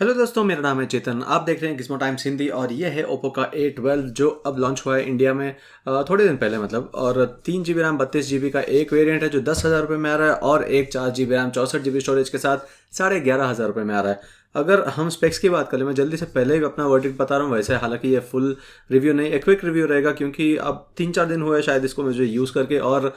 Hello दोस्तों, मेरा नाम है चेतन। आप देख रहे हैं गिज़मो टाइम्स हिंदी और ये है ओप्पो का A12 जो अब लॉन्च हुआ है इंडिया में थोड़े दिन पहले मतलब। और 3 GB रैम 32 GB का एक वेरिएंट है जो 10,000 रुपये में आ रहा है और एक 4 GB रैम 64 GB स्टोरेज के साथ 11,500 रुपये में आ रहा है। अगर हम स्पेक्स की बात करें, मैं जल्दी से पहले ही अपना वर्डिक्ट बता रहा हूँ। वैसे हालांकि ये फुल रिव्यू नहीं, एक क्विक रिव्यू रहेगा क्योंकि अब 3-4 दिन हुए शायद इसको मुझे यूज़ करके। और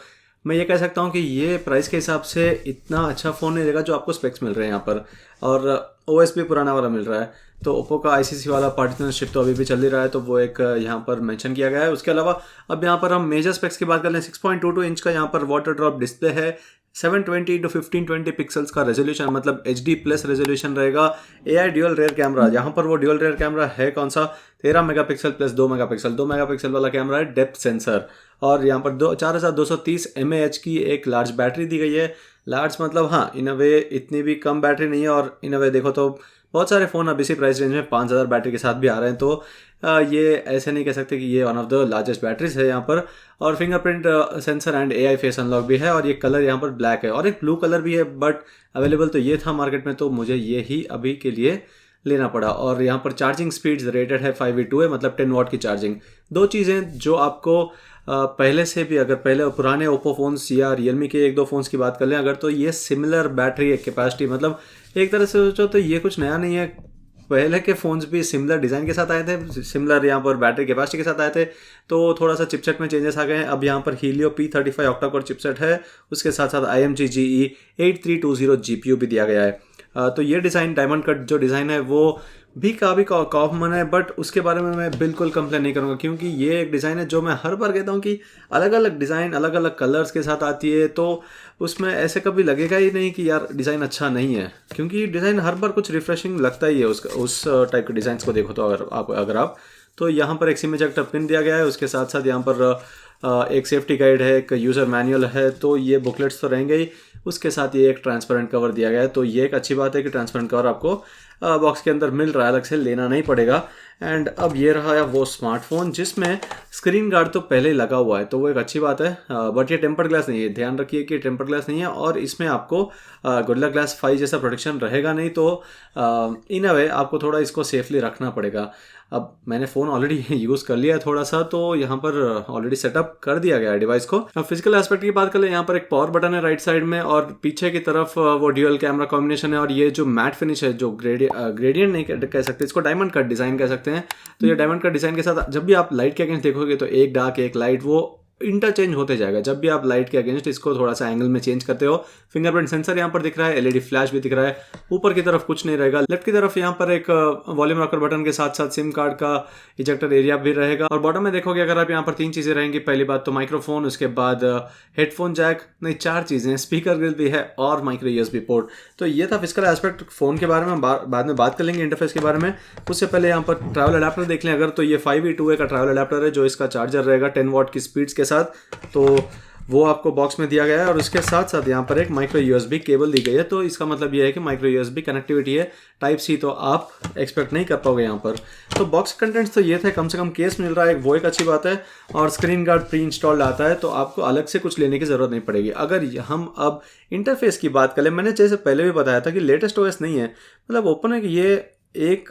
मैं ये कह सकता हूँ कि ये प्राइस के हिसाब से इतना अच्छा फ़ोन नहीं देगा जो आपको स्पेक्स मिल रहे हैं यहाँ पर। और ओएस भी पुराना वाला मिल रहा है। तो ओप्पो का आईसीसी वाला पार्टनरशिप तो अभी भी चल ही रहा है, तो वो एक यहाँ पर मेंशन किया गया है। उसके अलावा अब यहाँ पर हम मेजर स्पेक्स की बात कर लें, 6.22 इंच का यहाँ पर वाटर ड्रॉप डिस्प्ले है। 720 to 1520 पिक्सल्स का रेजोल्यूशन, मतलब HD प्लस रेजोल्यूशन रहेगा। AI ड्यूअल रेयर कैमरा, यहाँ पर वो ड्यूअल रेयर कैमरा है कौन सा, 13 मेगापिक्सल प्लस 2 मेगापिक्सल, 2 मेगापिक्सल वाला कैमरा है, डेप्थ सेंसर। और यहाँ पर 4230 mAh की एक लार्ज बैटरी दी गई है। लार्ज मतलब हाँ, इन अ वे इतनी भी कम बैटरी नहीं है। और इन अ वे देखो तो बहुत सारे फ़ोन अब इसी प्राइस रेंज में 5000 बैटरी के साथ भी आ रहे हैं। तो ये ऐसे नहीं कह सकते कि ये one of the largest batteries है यहाँ पर। और fingerprint sensor and AI face unlock भी है। और ये कलर यहाँ पर ब्लैक है और एक ब्लू कलर भी है, बट अवेलेबल तो ये था मार्केट में, तो मुझे ये ही अभी के लिए लेना पड़ा। और यहाँ पर चार्जिंग स्पीड्स रेटेड है 5V2 मतलब 10 वाट की चार्जिंग। दो चीज़ें जो आपको पहले से भी, अगर पहले पुराने ओप्पो फ़ोन्स या रियलमी के 1-2 फ़ोन्स की बात कर लें अगर, तो ये सिमिलर बैटरी कैपेसिटी, मतलब एक तरह से सोचो तो ये कुछ नया नहीं है। पहले के फ़ोन्स भी सिमिलर डिज़ाइन के साथ आए थे, सिमिलर यहाँ पर बैटरी कैपेसिटी के साथ आए थे। तो थोड़ा सा चिपसेट में चेंजेस आ गए हैं। अब यहाँ पर Helio P35 octa core chipset है, उसके साथ साथ IMG GE 8320 GPU भी दिया गया है। तो ये डिज़ाइन, डायमंड कट जो डिज़ाइन है वो भी काफ़ी कॉमन है, बट उसके बारे में मैं बिल्कुल कंप्लेन नहीं करूँगा क्योंकि ये एक डिज़ाइन है जो मैं हर बार कहता हूँ कि अलग अलग डिज़ाइन अलग अलग कलर्स के साथ आती है, तो उसमें ऐसे कभी लगेगा ही नहीं कि यार डिज़ाइन अच्छा नहीं है, क्योंकि डिज़ाइन हर बार कुछ रिफ्रेशिंग लगता ही है उस टाइप के डिज़ाइंस को देखो तो। अगर आप तो यहाँ पर एक सिम इजेक्टर पिन दिया गया है, उसके साथ साथ यहाँ पर एक सेफ्टी गाइड है, एक यूज़र मैनुअल है, तो ये बुकलेट्स तो रहेंगे ही। उसके साथ ये एक ट्रांसपेरेंट कवर दिया गया है, तो ये एक अच्छी बात है कि ट्रांसपेरेंट कवर आपको बॉक्स के अंदर मिल रहा है, अलग से लेना नहीं पड़ेगा। एंड अब ये रहा है वो स्मार्टफोन जिसमें स्क्रीन गार्ड तो पहले ही लगा हुआ है, तो वो एक अच्छी बात है। बट ये टेम्पर्ड ग्लास नहीं है, ध्यान रखिए कि टेम्पर्ड ग्लास नहीं है। और इसमें आपको गोरिल्ला ग्लास 5 जैसा प्रोटेक्शन रहेगा नहीं, तो इन अ वे आपको थोड़ा इसको सेफली रखना पड़ेगा। अब मैंने फ़ोन ऑलरेडी यूज़ कर लिया है थोड़ा सा, तो यहाँ पर ऑलरेडी सेटअप कर दिया गया है डिवाइस को। अब फिजिकल एस्पेक्ट की बात करें, यहाँ पर एक पावर बटन है राइट साइड में और पीछे की तरफ वो ड्यूअल कैमरा कॉम्बिनेशन है। और ये जो मैट फिनिश है, जो ग्रेडियंट नहीं कह सकते इसको, डायमंड कट डिज़ाइन कह सकते हैं। तो ये डायमंड कट डिज़ाइन के साथ जब भी आप लाइट के अगेंस्ट देखोगे तो एक डार्क एक लाइट वो इंटरचेंज होते जाएगा। जब भी आप लाइट के अगेंस्ट इसको थोड़ा सा एंगल में चेंज करते हो, फिंगरप्रिंट सेंसर यहाँ पर दिख रहा है, LED फ्लैश भी दिख रहा है। ऊपर की तरफ कुछ नहीं रहेगा। लेफ्ट की तरफ यहाँ पर एक वॉल्यूम रॉकर बटन के साथ साथ सिम कार्ड का इजेक्टर एरिया भी रहेगा। और बॉटम में देखोगे अगर आप, यहाँ पर 3 चीज़ें रहेंगी। पहली बात तो माइक्रोफोन, उसके बाद हेडफोन जैक, नहीं 4 चीज़ें, स्पीकर ग्रिल भी है और माइक्रो USB पोर्ट। तो ये था फिजिकल एस्पेक्ट। फ़ोन के बारे में बाद में बात कर लेंगे, इंटरफेस के बारे में। उससे पहले यहाँ पर ट्रैवल अडेप्टर देख लें अगर, तो ये 5V2A का ट्रैवल अडेप्टर है जो इसका चार्जर रहेगा 10 वाट की स्पीड्स के साथ। तो वो आपको बॉक्स में दिया गया है। और उसके साथ साथ यहाँ पर एक माइक्रो USB केबल दी गई है, तो इसका मतलब ये है कि माइक्रो USB कनेक्टिविटी है। टाइप C तो आप एक्सपेक्ट नहीं कर पाओगे यहाँ पर। तो बॉक्स कंटेंट्स तो ये थे, कम से कम केस मिल रहा है, वो एक अच्छी बात है। और स्क्रीन गार्ड प्री इंस्टॉल्ड आता है, तो आपको अलग से कुछ लेने की ज़रूरत नहीं पड़ेगी। अगर हम अब इंटरफेस की बात करें, मैंने जैसे पहले भी बताया था कि लेटेस्ट OS नहीं है, मतलब ओपन है कि ये एक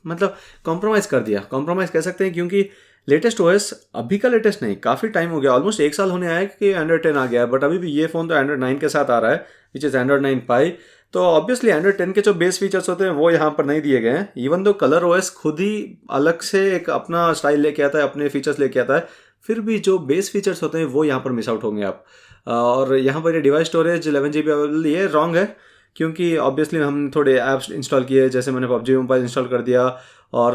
मतलब कॉम्प्रोमाइज़ कर दिया, कॉम्प्रोमाइज़ कह सकते हैं, क्योंकि लेटेस्ट OS अभी का लेटेस्ट नहीं, काफ़ी टाइम हो गया, ऑलमोस्ट 1 साल होने आया है कि एंड्रॉइड 10 आ गया है। बट अभी भी ये फ़ोन तो एंड्रॉइड 9 के साथ आ रहा है, विच इज़ एंड्रॉइड 9 पाई। तो ऑब्वियसली एंड्रॉइड 10 के जो बेस फीचर्स होते हैं वो यहाँ पर नहीं दिए गए हैं। इवन दो कलर OS खुद ही अलग से एक अपना स्टाइल लेके आता है, अपने फीचर्स लेके आता है, फिर भी जो बेस फीचर्स होते हैं वो यहाँ पर मिस आउट होंगे आप। और यहाँ पर ये डिवाइस स्टोरेज 11 GB अवेलेबल, ये रॉन्ग है क्योंकि ऑब्वियसली हम थोड़े ऐप्स इंस्टॉल किए, जैसे मैंने PUBG मोबाइल इंस्टॉल कर दिया। और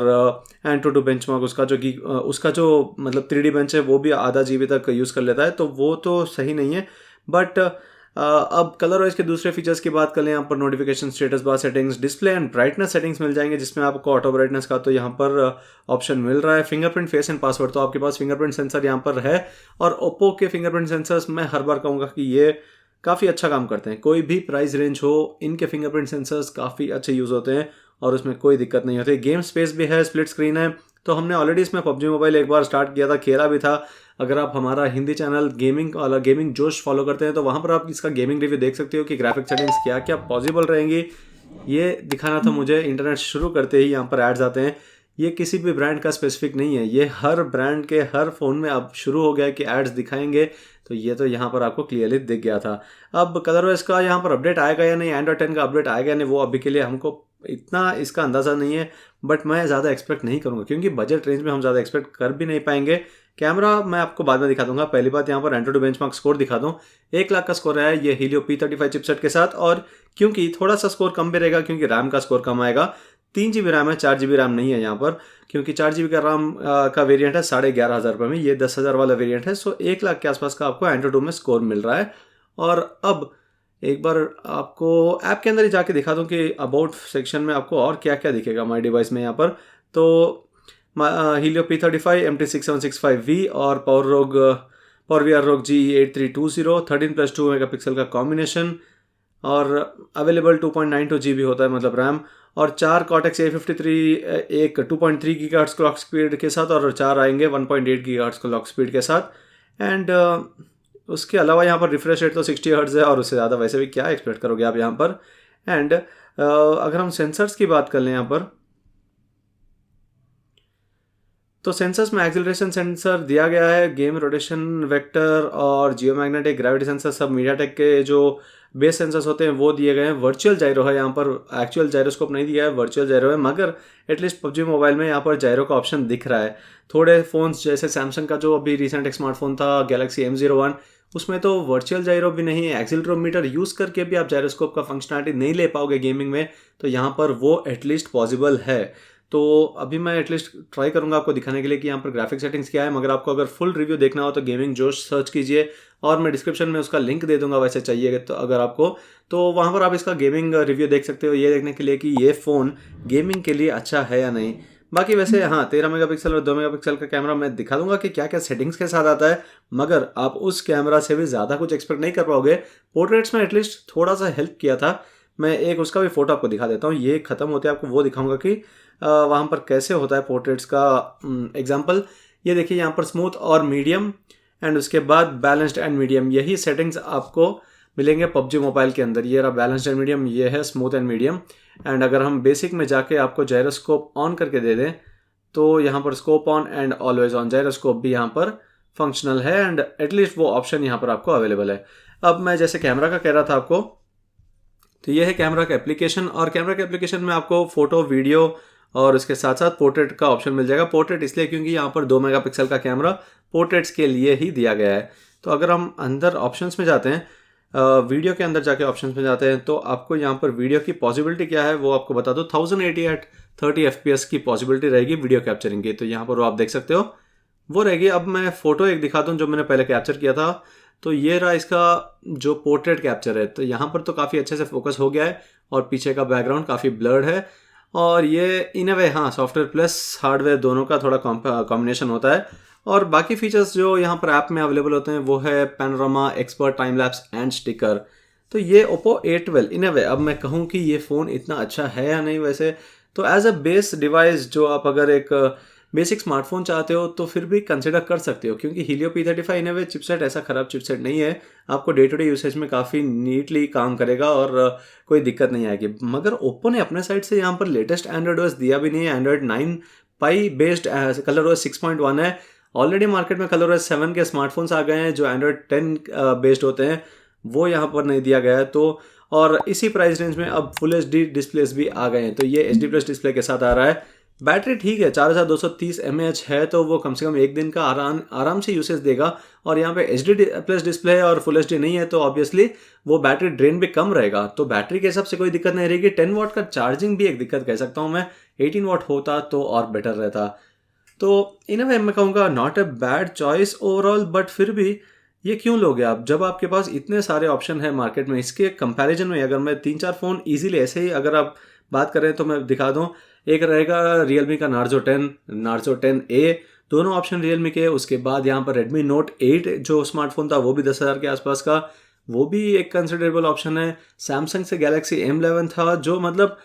Antutu बेंचमार्क उसका जो मतलब 3D बेंच है वो भी आधा GB तक यूज़ कर लेता है, तो वो तो सही नहीं है। बट अब कलर OS के दूसरे फीचर्स की बात करें, यहाँ पर notification, status bar settings, display and brightness settings मिल जाएंगे, जिसमें आपको ऑटो ब्राइटनेस का तो यहाँ पर ऑप्शन मिल रहा है। फिंगरप्रिंट, फेस एंड पासवर्ड, तो आपके पास फिंगरप्रिंट सेंसर यहाँ पर है। और ओप्पो के फिंगरप्रिंट सेंसर्स मैं हर बार कहूँगा कि ये काफ़ी अच्छा काम करते हैं। कोई भी प्राइस रेंज हो, इनके फिंगरप्रिंट सेंसर्स काफ़ी अच्छे यूज़ होते हैं और उसमें कोई दिक्कत नहीं होती। गेम स्पेस भी है, स्प्लिट स्क्रीन है। तो हमने ऑलरेडी इसमें PUBG मोबाइल एक बार स्टार्ट किया था, खेला भी था। अगर आप हमारा हिंदी चैनल गेमिंग वाला गेमिंग जोश फॉलो करते हैं तो वहाँ पर आप इसका गेमिंग रिव्यू देख सकते हो कि ग्राफिक सेटिंग्स क्या क्या पॉसिबल रहेंगी। ये दिखाना था मुझे। इंटरनेट शुरू करते ही यहाँ पर एड्स आते हैं। ये किसी भी ब्रांड का स्पेसिफिक नहीं है, ये हर ब्रांड के हर फ़ोन में अब शुरू हो गया है कि एड्स दिखाएंगे। तो ये तो यहाँ पर आपको क्लियरली दिख गया था। अब कलरओएस का यहाँ पर अपडेट आएगा या नहीं, एंड्रॉइड 10 का अपडेट आएगा या नहीं, वो अभी के लिए हमको इतना इसका अंदाज़ा नहीं है। बट मैं ज़्यादा एक्सपेक्ट नहीं करूँगा, क्योंकि बजट रेंज में हम ज़्यादा एक्सपेक्ट कर भी नहीं पाएंगे। कैमरा मैं आपको बाद में दिखा दूंगा। पहली बात यहाँ पर एंड्रॉइड बेंचमार्क स्कोर दिखा दूँ। 1 लाख का स्कोर है ये Helio P35 चिपसेट के साथ, और क्योंकि थोड़ा सा स्कोर कम भी रहेगा क्योंकि रैम का स्कोर कम आएगा। 3 GB रैम है, 4 GB रैम नहीं है यहाँ पर, क्योंकि 4 GB का रैम का वेरिएंट है 11,500 में, ये 10,000 वाला वेरिएंट है। सो 1 लाख के आसपास का आपको एंड्रॉइड 2 में स्कोर मिल रहा है। और अब एक बार आपको ऐप के अंदर ही जाके दिखा दूँ कि अबाउट सेक्शन में आपको और क्या क्या दिखेगा माई डिवाइस में। यहाँ पर तो Helio P35 MT6765V और PowerVR ROG G8320 13+2 मेगापिक्सल का कॉम्बिनेशन, और अवेलेबल 2.92 GB होता है मतलब रैम, और 4 Cortex A53 एक 2.3 GHz क्लॉक स्पीड के साथ, और 4 आएंगे 1.8 GHz क्लॉक स्पीड के साथ। एंड उसके अलावा यहाँ पर रिफ्रेश रेट तो 60 हर्ट्ज है, और उससे ज़्यादा वैसे भी क्या एक्सपेक्ट करोगे आप यहाँ पर। एंड अगर हम सेंसर्स की बात कर लें यहाँ पर, तो सेंसर्स में एक्सेलरेशन सेंसर दिया गया है, गेम रोटेशन वेक्टर और जियोमैग्नेटिक ग्रेविटी सेंसर सब मीडियाटेक के जो बेस सेंसर्स होते हैं वो दिए गए हैं। वर्चुअल जायरो है यहाँ पर, एक्चुअल जायरोस्कोप नहीं दिया है, वर्चुअल जायरो है, मगर एटलीस्ट PUBG मोबाइल में यहाँ पर जायरो का ऑप्शन दिख रहा है। थोड़े फ़ोन्स जैसे सैमसंग का जो अभी रिसेंट एक स्मार्टफोन था Galaxy M01, उसमें तो वर्चुअल जायरो भी नहीं है, एक्सीलरोमीटर यूज़ करके भी आप जायरोस्कोप का फंक्शनलिटी नहीं ले पाओगे गेमिंग में। तो यहाँ पर वो एटलीस्ट पॉसिबल है। तो अभी मैं एटलीस्ट ट्राई करूंगा आपको दिखाने के लिए कि यहाँ पर ग्राफिक सेटिंग्स क्या है। मगर आपको अगर फुल रिव्यू देखना हो तो गेमिंग जोश सर्च कीजिए, और मैं डिस्क्रिप्शन में उसका लिंक दे दूंगा वैसे चाहिए तो अगर आपको, तो वहाँ पर आप इसका गेमिंग रिव्यू देख सकते हो, ये देखने के लिए कि ये फ़ोन गेमिंग के लिए अच्छा है या नहीं। बाकी वैसे हाँ, 13 मेगापिक्सल और 2 मेगापिक्सल का कैमरा मैं दिखा दूंगा कि क्या क्या सेटिंग्स के साथ आता है, मगर आप उस कैमरा से भी ज़्यादा कुछ एक्सपेक्ट नहीं कर पाओगे। पोर्ट्रेट्स में एटलीस्ट थोड़ा सा हेल्प किया था। मैं एक उसका भी फोटो आपको दिखा देता हूँ, ये खत्म होते आपको वो दिखाऊंगा कि वहाँ पर कैसे होता है पोर्ट्रेट्स का एग्जाम्पल। ये देखिए यहाँ पर स्मूथ और मीडियम, एंड उसके बाद बैलेंस्ड एंड मीडियम, यही सेटिंग्स आपको मिलेंगे PUBG मोबाइल के अंदर। ये रहा बैलेंस्ड एंड मीडियम, ये है स्मूथ एंड मीडियम। एंड अगर हम बेसिक में जाके आपको जायरोस्कोप ऑन करके दे दें तो यहाँ पर scope on and always on gyroscope भी यहाँ पर फंक्शनल है, एंड एटलीस्ट वो ऑप्शन यहाँ पर आपको अवेलेबल है। अब मैं जैसे कैमरा का कह रहा था आपको, तो ये है कैमरा का एप्लीकेशन, और कैमरा के एप्लीकेशन में आपको फोटो, वीडियो और उसके साथ साथ पोर्ट्रेट का ऑप्शन मिल जाएगा। पोर्ट्रेट इसलिए क्योंकि यहाँ पर 2 मेगापिक्सल का कैमरा पोर्ट्रेट्स के लिए ही दिया गया है। तो अगर हम अंदर ऑप्शंस में जाते हैं, वीडियो के अंदर जाके ऑप्शंस में जाते हैं, तो आपको यहाँ पर वीडियो की पॉसिबिलिटी क्या है वो आपको बता दो। 1080 at 30 FPS की पॉसिबिलिटी रहेगी वीडियो कैप्चरिंग की, तो यहाँ पर वो आप देख सकते हो वो रहेगी। अब मैं फ़ोटो एक दिखा दूँ जो मैंने पहले कैप्चर किया था, तो ये रहा इसका जो पोर्ट्रेट कैप्चर है। तो यहाँ पर तो काफ़ी अच्छे से फोकस हो गया है, और पीछे का बैकग्राउंड काफ़ी ब्लर्ड है, और ये इन अ वे हाँ सॉफ्टवेयर प्लस हार्डवेयर दोनों का थोड़ा कॉम्बिनेशन होता है। और बाकी फीचर्स जो यहाँ पर ऐप में अवेलेबल होते हैं वो है panorama, expert, time lapse and sticker. तो ये Oppo A12 इन अ वे, अब मैं कहूँ कि ये फ़ोन इतना अच्छा है या नहीं, वैसे तो एज अ बेस डिवाइस जो आप अगर एक बेसिक स्मार्टफोन चाहते हो तो फिर भी कंसिडर कर सकते हो, क्योंकि Helio P35 इन अ वे चिपसेट ऐसा ख़राब चिपसेट नहीं है, आपको डे टू डे यूसेज में काफ़ी नीटली काम करेगा और कोई दिक्कत नहीं आएगी। मगर ओप्पो ने अपने साइड से यहाँ पर लेटेस्ट एंड्रॉइड OS दिया भी नहीं है। एंड्रॉइड 9 पाई बेस्ड ColorOS 6.1 है। ऑलरेडी मार्केट में ColorOS 7 के स्मार्टफोन्स आ गए हैं जो एंड्रॉइड 10 बेस्ड होते हैं, वो यहाँ पर नहीं दिया गया है। तो और इसी प्राइस रेंज में अब फुल HD डिस्प्लेस भी आ गए हैं, तो ये HD+ डिस्प्ले के साथ आ रहा है। बैटरी ठीक है, 4230 mAh है, तो वो कम से कम एक दिन का आराम से यूसेज देगा। और यहाँ पे HD+ डिस्प्ले है और फुल HD नहीं है, तो ऑब्वियसली वो बैटरी ड्रेन भी कम रहेगा। तो बैटरी के हिसाब से कोई दिक्कत नहीं रहेगी। 10 वाट का चार्जिंग भी एक दिक्कत कह सकता हूँ मैं, 18 वाट होता तो और बेटर रहता। तो इन वे मैं कहूँगा not a bad choice overall, but फिर भी ये क्यों लोगे आप जब आपके पास इतने सारे ऑप्शन है मार्केट में। इसके कंपैरिजन में अगर मैं 3-4 फ़ोन इजीली ऐसे ही अगर आप बात करें तो मैं दिखा दूं, एक रहेगा Realme का Narzo 10, Narzo 10A, दोनों ऑप्शन Realme के। उसके बाद यहाँ पर Redmi Note 8 जो स्मार्टफोन था वो भी 10,000 के आसपास का, वो भी एक कंसिडरेबल ऑप्शन है। सैमसंग से Galaxy M11 था जो मतलब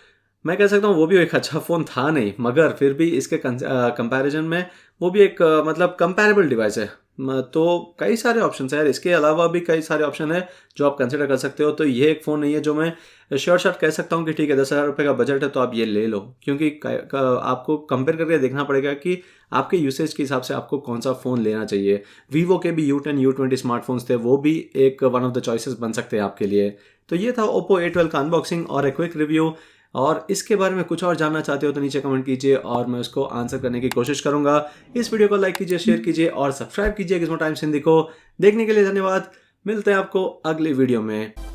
मैं कह सकता हूँ वो भी एक अच्छा फ़ोन था नहीं, मगर फिर भी इसके कंपैरिजन में वो भी एक मतलब कंपैरेबल डिवाइस है। तो कई सारे ऑप्शन है यार, इसके अलावा भी कई सारे ऑप्शन है जो आप कंसिडर कर सकते हो। तो ये एक फ़ोन नहीं है जो मैं श्योर शॉट कह सकता हूँ कि ठीक है 10,000 रुपये का बजट है तो आप ये ले लो, क्योंकि आपको कंपेयर करके देखना पड़ेगा कि आपके यूसेज के हिसाब से आपको कौन सा फ़ोन लेना चाहिए। वीवो के भी U10 U20 स्मार्टफोन्स थे, वो भी एक वन ऑफ द चॉइसेस बन सकते हैं आपके लिए। तो ये था ओप्पो A12 का अनबॉक्सिंग और एक क्विक रिव्यू। और इसके बारे में कुछ और जानना चाहते हो तो नीचे कमेंट कीजिए और मैं उसको आंसर करने की कोशिश करूंगा। इस वीडियो को लाइक कीजिए, शेयर कीजिए और सब्सक्राइब कीजिए गिज़मो टाइम्स हिंदी को। देखने के लिए धन्यवाद। मिलते हैं आपको अगली वीडियो में।